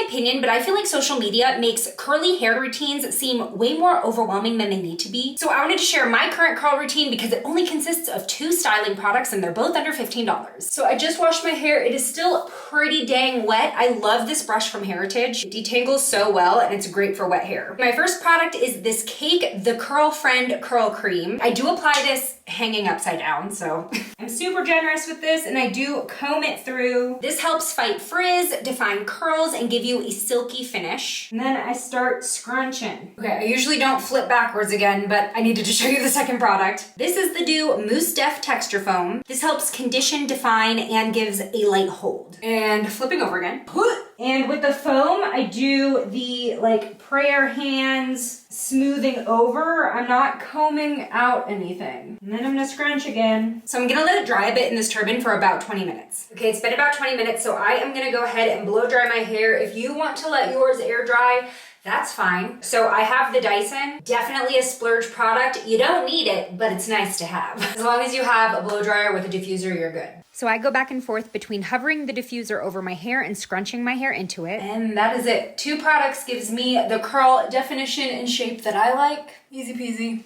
opinion, but I feel like social media makes curly hair routines seem way more overwhelming than they need to be. So I wanted to share my current curl routine because it only consists of 2 styling products and they're both under $15. So I just washed my hair. It is still pretty dang wet. I love this brush from Heritage. It detangles so well and it's great for wet hair. My first product is this Cake the Curl Friend Curl Cream. I do apply this hanging upside down, so I'm super generous with this, and I do comb it through. This helps fight frizz, define curls, and give you a silky finish. And then I start scrunching. Okay, I usually don't flip backwards again, but I needed to show you the second product. This is the Do Mousse Def Texture Foam. This helps condition, define, and gives a light hold. And flipping over again. And with the foam, I do the prayer hands smoothing over. I'm not combing out anything. And then I'm gonna scrunch again. So I'm gonna let it dry a bit in this turban for about 20 minutes. Okay, it's been about 20 minutes, so I am gonna go ahead and blow dry my hair. If you want to let yours air dry, that's fine. So I have the Dyson, definitely a splurge product. You don't need it, but it's nice to have. As long as you have a blow dryer with a diffuser, you're good. So I go back and forth between hovering the diffuser over my hair and scrunching my hair into it. And that is it. 2 products gives me the curl definition and shape that I like. Easy peasy.